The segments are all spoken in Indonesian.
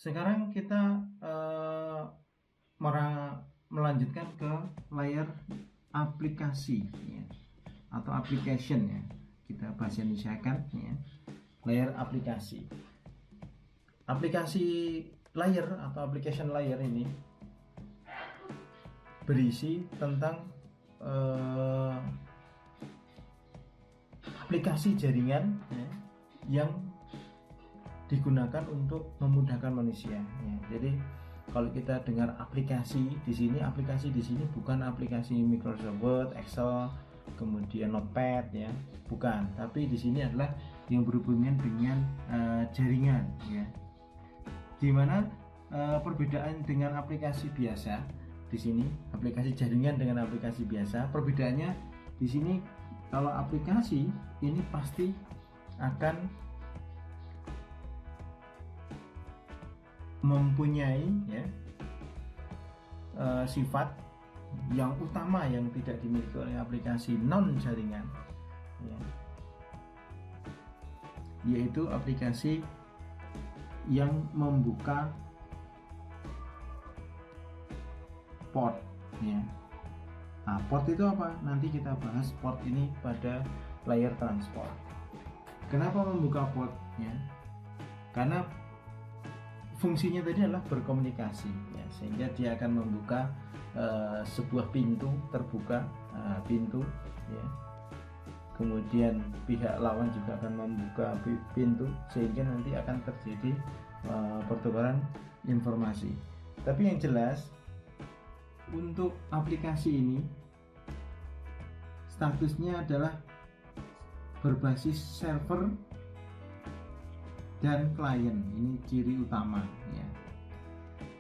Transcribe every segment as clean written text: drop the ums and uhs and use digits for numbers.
Sekarang kita melanjutkan ke layer aplikasi ya, atau application ya, kita bahasa Indonesia kan ya. Layer aplikasi layer atau application layer ini berisi tentang aplikasi jaringan ya, yang digunakan untuk memudahkan manusia ya. Jadi kalau kita dengar aplikasi di sini bukan aplikasi Microsoft Word, Excel, kemudian Notepad ya, bukan. Tapi di sini adalah yang berhubungan dengan jaringan ya. Dimana perbedaan dengan aplikasi biasa di sini, aplikasi jaringan dengan aplikasi biasa, perbedaannya di sini kalau aplikasi ini pasti akan mempunyai ya, sifat yang utama yang tidak dimiliki oleh aplikasi non jaringan ya, yaitu aplikasi yang membuka port ya. Nah, port itu apa? Nanti kita bahas port ini pada layer transport. Kenapa membuka port ya? Karena fungsinya tadi adalah berkomunikasi ya, sehingga dia akan membuka sebuah pintu terbuka, pintu ya. Kemudian pihak lawan juga akan membuka pintu sehingga nanti akan terjadi pertukaran informasi. Tapi yang jelas untuk aplikasi ini statusnya adalah berbasis server dan klien. Ini ciri utama ya.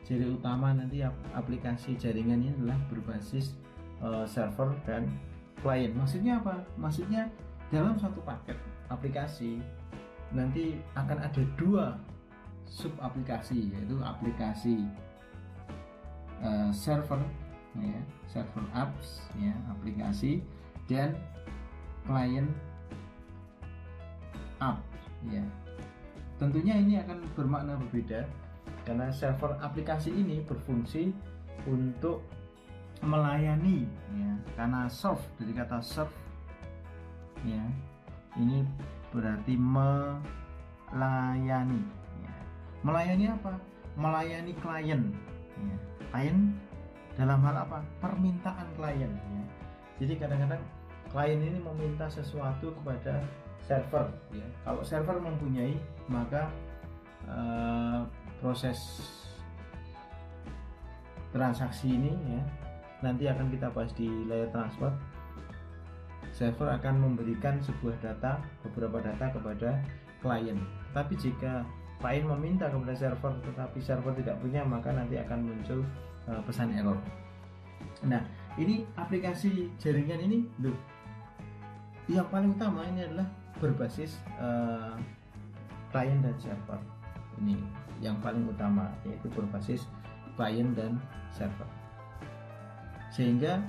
Ciri utama nanti aplikasi jaringan ini adalah berbasis server dan klien. Maksudnya apa? Maksudnya dalam satu paket aplikasi nanti akan ada dua sub aplikasi, yaitu aplikasi server ya, server apps ya, aplikasi, dan klien app ya. Tentunya ini akan bermakna berbeda karena server aplikasi ini berfungsi untuk melayani ya, karena serve dari kata serve ya, ini berarti melayani ya. Melayani apa? Melayani klien ya. Klien dalam hal apa? Permintaan klien ya. Jadi kadang-kadang klien ini meminta sesuatu kepada server ya. Kalau server mempunyai, maka proses transaksi ini ya nanti akan kita bahas di layer transport. Server akan memberikan sebuah data, beberapa data kepada klien. Tapi jika klien meminta kepada server tetapi server tidak punya, maka nanti akan muncul pesan error. Nah, ini aplikasi jaringan ini loh, yang paling utama ini adalah berbasis klien dan server. Ini yang paling utama, yaitu berbasis klien dan server. Sehingga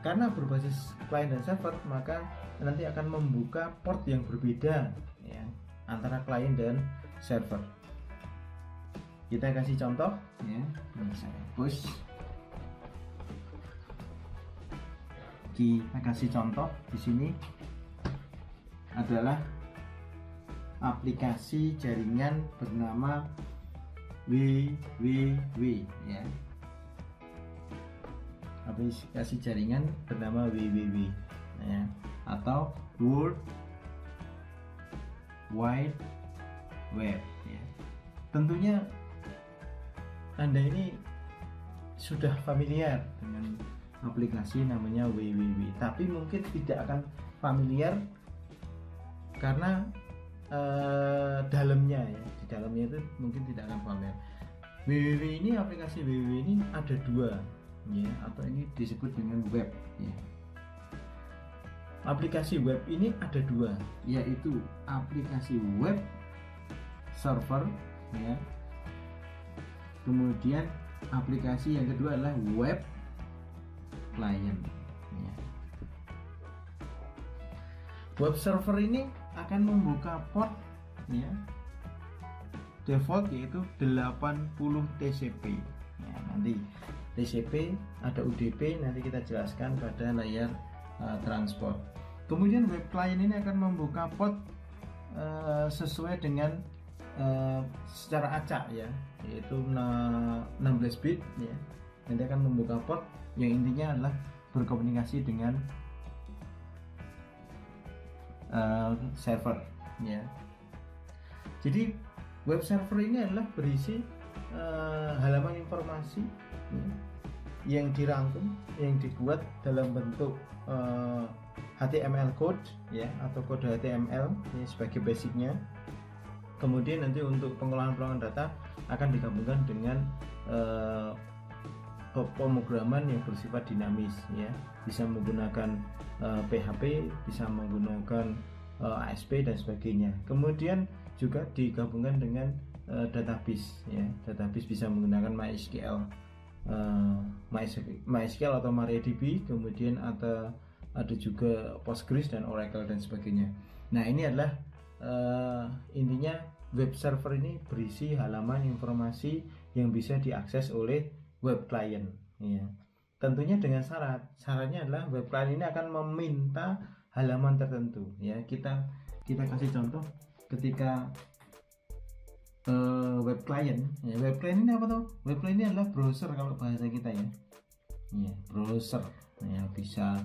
karena berbasis klien dan server, maka nanti akan membuka port yang berbeda ya, antara klien dan server. Kita kasih contoh ya. Ini saya push. Kita kasih contoh di sini adalah aplikasi jaringan bernama www ya. Aplikasi jaringan bernama www ya, atau World Wide Web ya. Tentunya Anda ini sudah familiar dengan aplikasi namanya www, tapi mungkin tidak akan familiar karena dalamnya ya, di dalamnya itu mungkin tidak akan familiar. www ini, aplikasi www ini ada dua ya, atau ini disebut dengan web ya. Aplikasi web ini ada dua, yaitu aplikasi web server ya, kemudian aplikasi yang kedua adalah web client ya. Web server ini akan membuka port ya, default yaitu 80 TCP. Ya, nanti TCP ada UDP, nanti kita jelaskan pada layar transport. Kemudian web client ini akan membuka port sesuai dengan secara acak ya, yaitu 16 bit ya. Nanti akan membuka port yang intinya adalah berkomunikasi dengan server ya. Jadi web server ini adalah berisi halaman informasi ya, yang dirangkum, yang dibuat dalam bentuk HTML code ya, atau kode HTML ya, sebagai basicnya. Kemudian nanti untuk pengolahan data akan digabungkan dengan pemrograman yang bersifat dinamis ya, bisa menggunakan PHP, bisa menggunakan ASP dan sebagainya. Kemudian juga digabungkan dengan database ya, database bisa menggunakan MySQL atau MariaDB, kemudian ada juga Postgres dan Oracle dan sebagainya. Nah, ini adalah intinya web server ini berisi halaman informasi yang bisa diakses oleh web client ya. Tentunya dengan syaratnya adalah web client ini akan meminta halaman tertentu ya. Kita kasih contoh ketika web client ya. Web client ini apa tuh? Web client ini adalah browser kalau bahasa kita ya. Ya, browser ya, bisa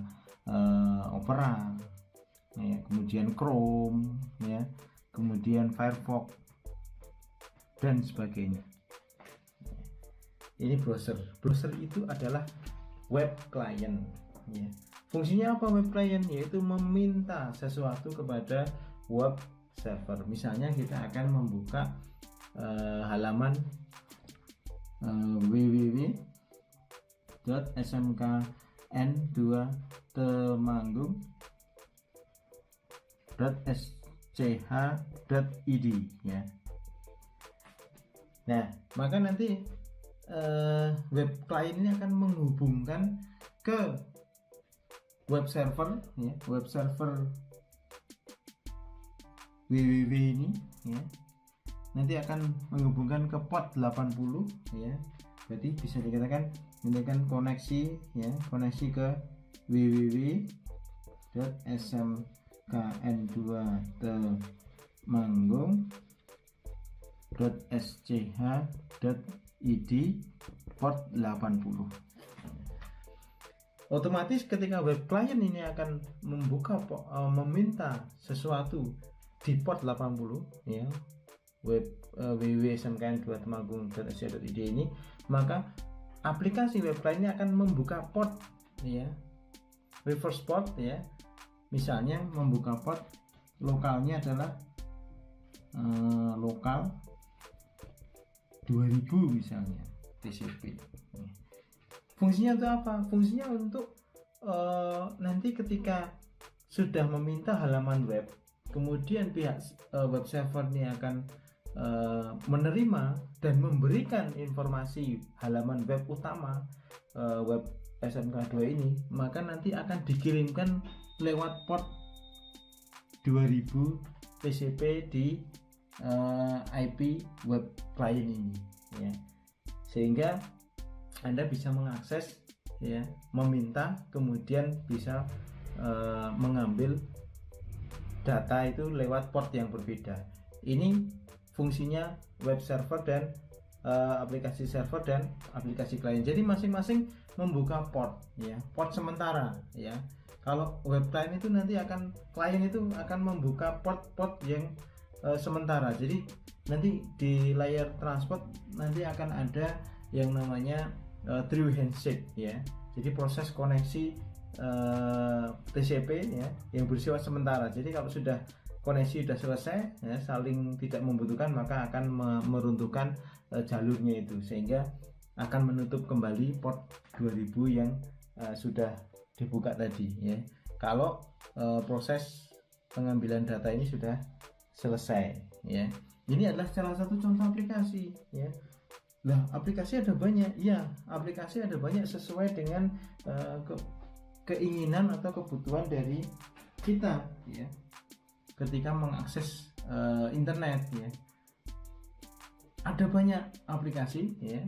Opera ya, kemudian Chrome ya, kemudian Firefox dan sebagainya. Ini browser itu adalah web client ya. Fungsinya apa web client? Yaitu meminta sesuatu kepada web server. Misalnya kita akan membuka halaman www.smkn2temanggung.sch.id ya. Nah, maka nanti web client ini akan menghubungkan ke web server ya, web server www ini ya. Nanti akan menghubungkan ke port 80 ya. Berarti bisa dikatakan ini kan koneksi ya, koneksi ke www.smkn2temanggung.sch.id port 80. Otomatis ketika web client ini akan meminta sesuatu di port 80 ya, www.smkn2temanggung.sch.id ini, maka aplikasi web client ini akan membuka port ya, reverse port ya. Misalnya membuka port lokalnya adalah lokal 2000 misalnya TCP. Fungsinya untuk apa? Fungsinya untuk nanti ketika sudah meminta halaman web, kemudian pihak web server ini akan menerima dan memberikan informasi halaman web utama web SMK2 ini, maka nanti akan dikirimkan lewat port 2000 TCP di IP web client ini ya. Sehingga Anda bisa mengakses ya, meminta, kemudian bisa mengambil data itu lewat port yang berbeda. Ini fungsinya web server dan aplikasi server dan aplikasi klien. Jadi masing-masing membuka port ya, port sementara ya. Kalau web client itu nanti klien itu akan membuka port yang sementara. Jadi nanti di layar transport nanti akan ada yang namanya through handshake ya. Jadi proses koneksi TCP ya, yang bersifat sementara. Jadi kalau sudah koneksi sudah selesai ya, saling tidak membutuhkan, maka akan meruntuhkan jalurnya itu, sehingga akan menutup kembali port 2000 yang sudah dibuka tadi ya. Kalau proses pengambilan data ini sudah selesai ya. Ini adalah salah satu contoh aplikasi ya. Lah, aplikasi ada banyak ya, aplikasi ada banyak sesuai dengan keinginan atau kebutuhan dari kita ya, ketika mengakses internet ya. ada banyak aplikasi ya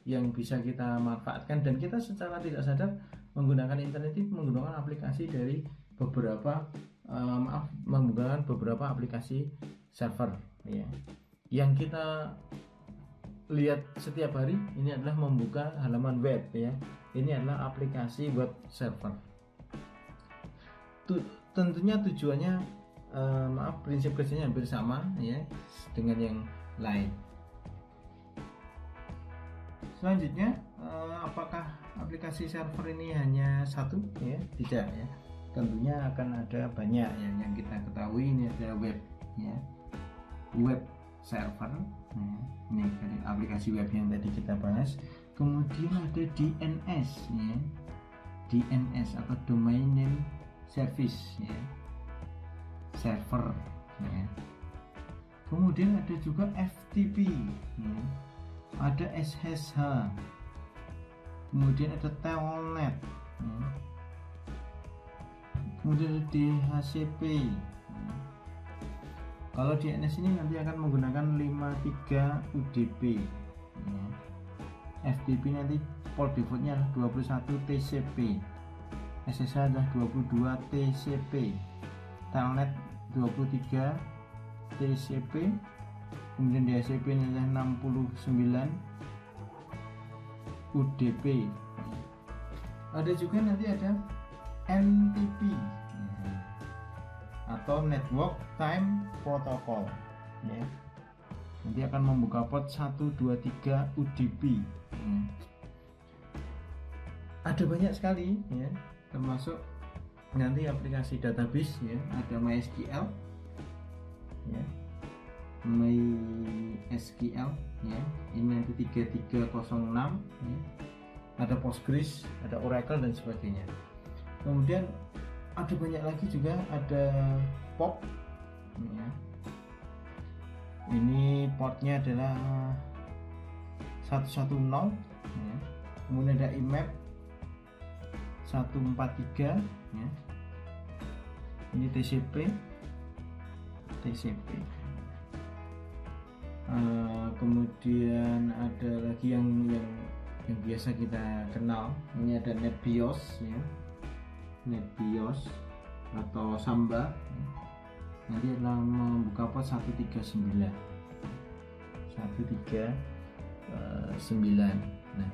yang bisa kita manfaatkan, dan kita secara tidak sadar menggunakan internet itu menggunakan aplikasi dari beberapa menggunakan beberapa aplikasi server ya. Yang kita lihat setiap hari ini adalah membuka halaman web ya. Ini adalah aplikasi web server. Tentunya tujuannya prinsip-prinsipnya hampir sama ya dengan yang lain. Selanjutnya, apakah aplikasi server ini hanya satu ya? Tidak ya. Tentunya akan ada banyak ya. Yang kita ketahui ini ada web ya. Web server ya. Ini dari aplikasi web yang tadi kita bahas. Kemudian ada DNS ya. DNS atau Domain Name Service ya. Server ya. Kemudian ada juga FTP ya. Ada SSH, kemudian ada Telnet ya. Kemudian ada DHCP ya. Kalau DNS ini nanti akan menggunakan 53 UDP ya. FTP nanti port defaultnya adalah 21 TCP, SSH adalah 22 TCP, Telnet 23 TCP, kemudian DHCP ini adalah 69 UDP. Ada juga nanti ada NTP atau Network Time Protocol ya. Nanti akan membuka port 123 UDP ya. Ada banyak sekali ya, termasuk nanti aplikasi database ya. Ada MySQL ya, MySQL ya, ini nanti 3306 ya. Ada Postgres, ada Oracle dan sebagainya. Kemudian ada banyak lagi juga, ada POP ya. Ini portnya adalah 110 ya. Kemudian ada IMAP 143 ya. Ini TCP kemudian ada lagi yang biasa kita kenal, ini ada NetBIOS ya. NetBIOS atau Samba ya. Nanti adalah membuka port 139. Nah,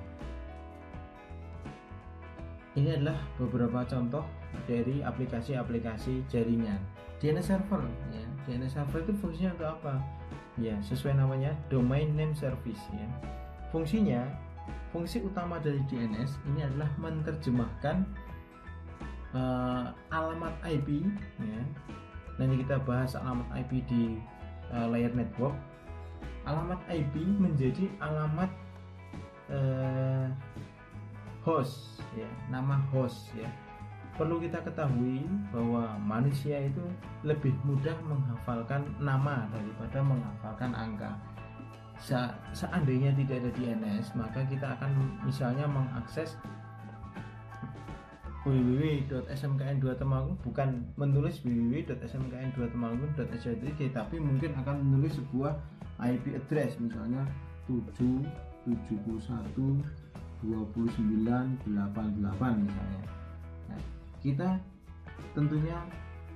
ini adalah beberapa contoh dari aplikasi-aplikasi jaringan. DNS server ya. DNS server itu fungsinya untuk apa? Ya, sesuai namanya, Domain Name Service ya. Fungsi utama dari DNS ini adalah menerjemahkan alamat IP ya. Nanti kita bahas alamat IP di layer network. Alamat IP menjadi alamat host ya, nama host ya. Perlu kita ketahui bahwa manusia itu lebih mudah menghafalkan nama daripada menghafalkan angka. Seandainya tidak ada DNS, maka kita akan misalnya mengakses www.smkn2temanggung, bukan menulis www.smkn2temanggung.ac.id, tapi mungkin akan menulis sebuah IP address, misalnya 771.29.88 misalnya. Nah, kita tentunya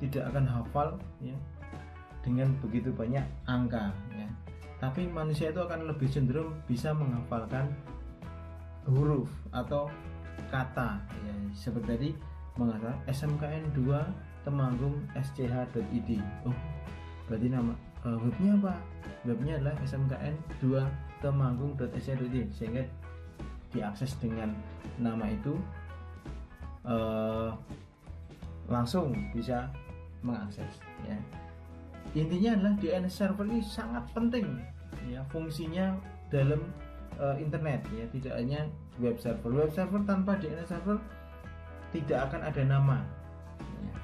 tidak akan hafal ya dengan begitu banyak angka ya. Tapi manusia itu akan lebih cenderung bisa menghafalkan huruf atau kata ya, seperti tadi mengatakan SMKN2 Temanggung SCH.id. Oh, berarti nama webnya apa? Webnya adalah SMKN2 Temanggung.sc.id, sehingga diakses dengan nama itu langsung bisa mengakses ya. Intinya adalah DNS server ini sangat penting ya, fungsinya dalam internet ya, tidak hanya web server. Web server tanpa DNS server tidak akan ada nama ya.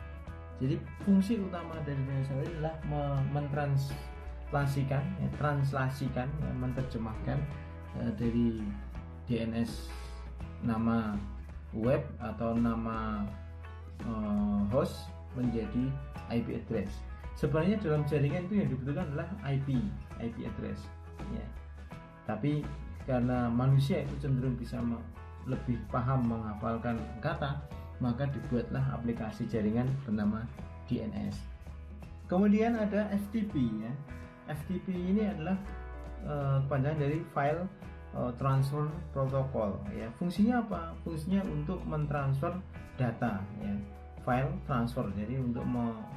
Jadi fungsi utama dari DNS server adalah mentranslasikan ya, menerjemahkan dari DNS nama web atau nama host menjadi IP address. Sebenarnya dalam jaringan itu yang dibutuhkan adalah IP address ya. Tapi karena manusia itu cenderung bisa lebih paham menghafalkan kata, maka dibuatlah aplikasi jaringan bernama DNS. Kemudian ada FTP ya. FTP ini adalah kepanjangan dari File Transfer Protocol ya. Fungsinya apa? Fungsinya untuk mentransfer data ya. File transfer, jadi untuk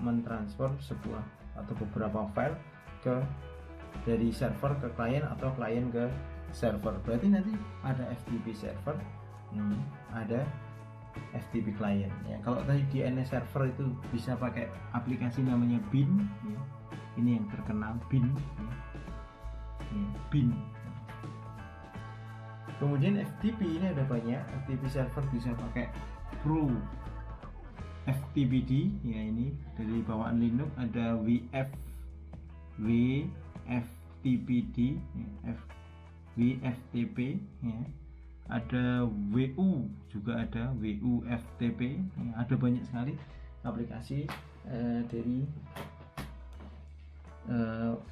mentransfer sebuah atau beberapa file dari server ke klien atau klien ke server. Berarti nanti ada FTP server, ada FTP client ya. Kalau tadi DNS server itu bisa pakai aplikasi namanya Bean ya. Ini yang terkenal Bean ya. Bean. Kemudian FTP ini ada banyak. FTP server bisa pakai Pro FTPD ya, ini dari bawaan Linux. Ada WFTPD ya, WFTP ya. Ada WU, juga ada WUFTP ya. Ada banyak sekali aplikasi dari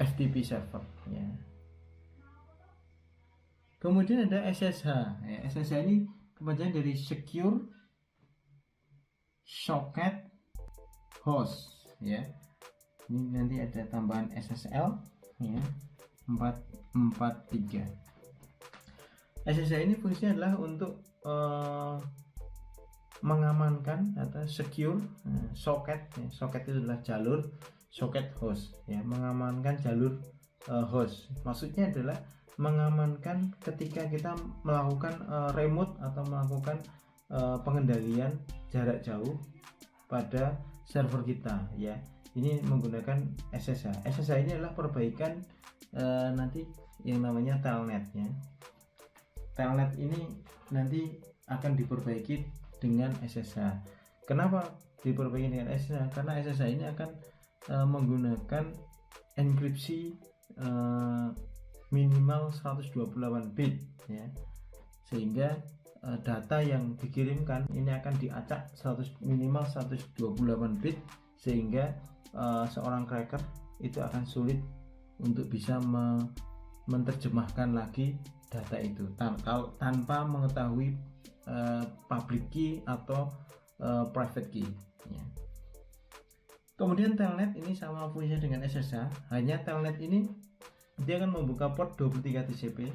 FTP server ya. Kemudian ada SSH ya. SSH ini kepanjangan dari Secure Socket Host ya. Ini nanti ada tambahan SSL ya, 443. SSH ini fungsinya adalah untuk mengamankan atau secure socket ya. Socket itu adalah jalur, socket host ya, mengamankan jalur host. Maksudnya adalah mengamankan ketika kita melakukan remote atau melakukan pengendalian jarak jauh pada server kita ya. Ini menggunakan SSH. SSH ini adalah perbaikan nanti yang namanya telnet ya. Telnet ini nanti akan diperbaiki dengan SSH. Kenapa diperbaiki dengan SSH? Karena SSH ini akan menggunakan enkripsi minimal 128 bit ya. Sehingga data yang dikirimkan ini akan diacak minimal 128 bit, sehingga seorang cracker itu akan sulit untuk bisa menerjemahkan lagi data itu tanpa mengetahui public key atau private key ya. Kemudian telnet ini sama fungsinya dengan SSH, hanya telnet ini dia akan membuka port 23 TCP.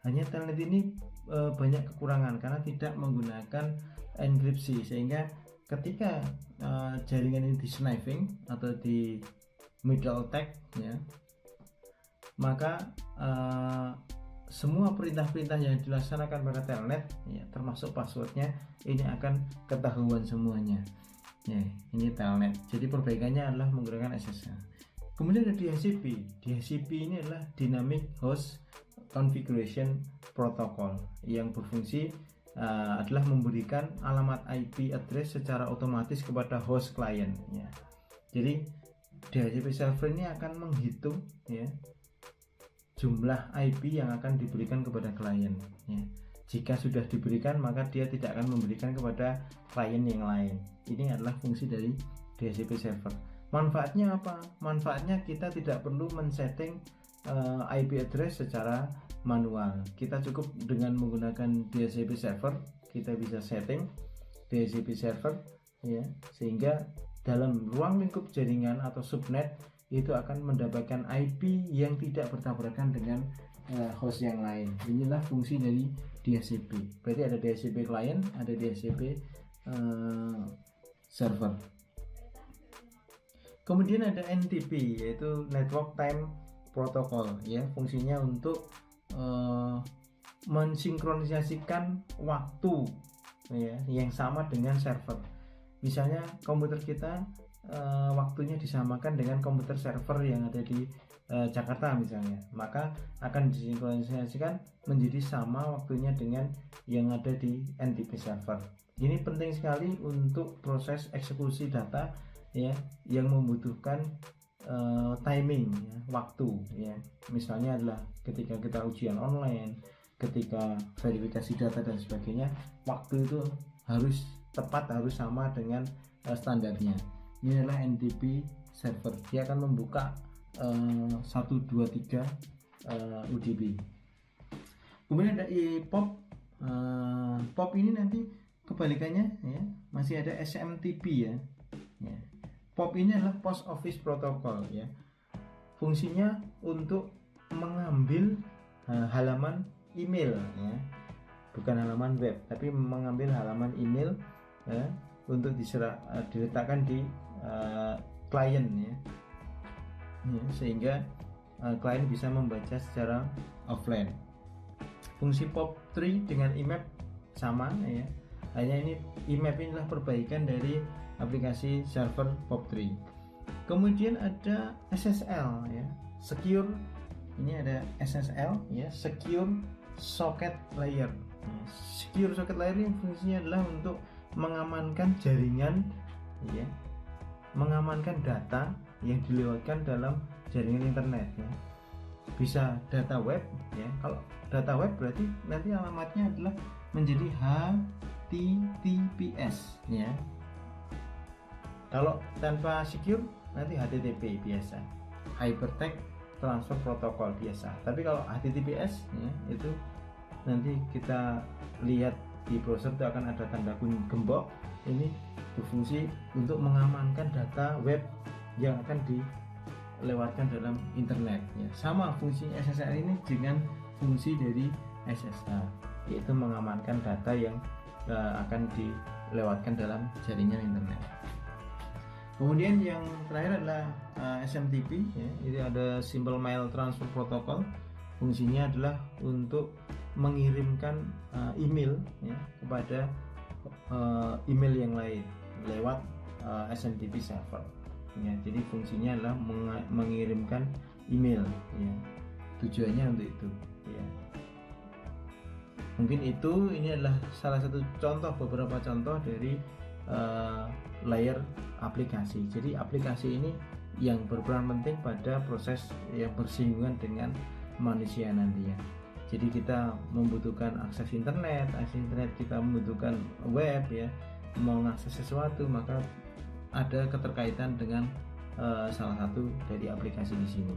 Hanya telnet ini banyak kekurangan karena tidak menggunakan enkripsi, sehingga ketika jaringan ini di sniping atau di middle attack ya, maka semua perintah-perintah yang dilaksanakan pada telnet ya, termasuk passwordnya, ini akan ketahuan semuanya ya. Ini telnet, jadi perbaikannya adalah menggunakan SSH. Kemudian ada DHCP. DHCP ini adalah Dynamic Host Configuration Protocol yang berfungsi adalah memberikan alamat IP address secara otomatis kepada host client ya. Jadi DHCP server ini akan menghitung ya jumlah IP yang akan diberikan kepada klien ya. Jika sudah diberikan, maka dia tidak akan memberikan kepada klien yang lain. Ini adalah fungsi dari DHCP server. Manfaatnya apa? Manfaatnya kita tidak perlu men-setting IP address secara manual. Kita cukup dengan menggunakan DHCP server, kita bisa setting DHCP server ya, sehingga dalam ruang lingkup jaringan atau subnet itu akan mendapatkan IP yang tidak bertabrakan dengan host yang lain. Inilah fungsi dari DHCP. Berarti ada DHCP client, ada DHCP server. Kemudian ada NTP, yaitu Network Time Protocol ya. Fungsinya untuk mensinkronisasikan waktu ya, yang sama dengan server. Misalnya komputer kita waktunya disamakan dengan komputer server yang ada di Jakarta misalnya, maka akan disinkronisasikan menjadi sama waktunya dengan yang ada di NTP server. Ini penting sekali untuk proses eksekusi data ya, yang membutuhkan timing ya, waktu ya. Misalnya adalah ketika kita ujian online, ketika verifikasi data dan sebagainya, waktu itu harus tepat, harus sama dengan standarnya. Ini adalah NTP server. Dia akan membuka 123 UDP. Kemudian ada POP. POP ini nanti kebalikannya ya, masih ada SMTP ya. POP ini adalah Post Office Protocol ya. Fungsinya untuk mengambil halaman email ya, bukan halaman web, tapi mengambil halaman email ya, untuk diletakkan di klien ya, sehingga klien bisa membaca secara offline. Fungsi POP3 dengan IMAP sama ya, hanya ini IMAP inilah perbaikan dari aplikasi server POP3. Kemudian ada SSL ya, secure, ini ada SSL ya, secure socket layer. Secure socket layer ini fungsinya adalah untuk mengamankan jaringan ya, mengamankan data yang dilewatkan dalam jaringan internet ya. Bisa data web ya, kalau data web berarti nanti alamatnya adalah menjadi HTTPS ya. Kalau tanpa secure nanti HTTP biasa, Hypertext Transfer Protocol biasa. Tapi kalau HTTPS ya, itu nanti kita lihat di browser itu akan ada tanda kuning gembok. Ini berfungsi untuk mengamankan data web yang akan dilewatkan dalam internet ya. Sama fungsi SSL ini dengan fungsi dari SSH, yaitu mengamankan data yang akan dilewatkan dalam jaringan internet. Kemudian yang terakhir adalah SMTP ya. Ini ada Simple Mail Transfer Protocol. Fungsinya adalah untuk mengirimkan email ya, kepada email yang lain lewat SMTP server ya. Jadi fungsinya adalah mengirimkan email ya. Tujuannya untuk itu ya. Mungkin ini adalah salah satu beberapa contoh dari layer aplikasi. Jadi aplikasi ini yang berperan penting pada proses yang bersinggungan dengan manusia nanti ya. Jadi kita membutuhkan akses internet kita membutuhkan web ya, mau mengakses sesuatu maka ada keterkaitan dengan salah satu dari aplikasi di sini.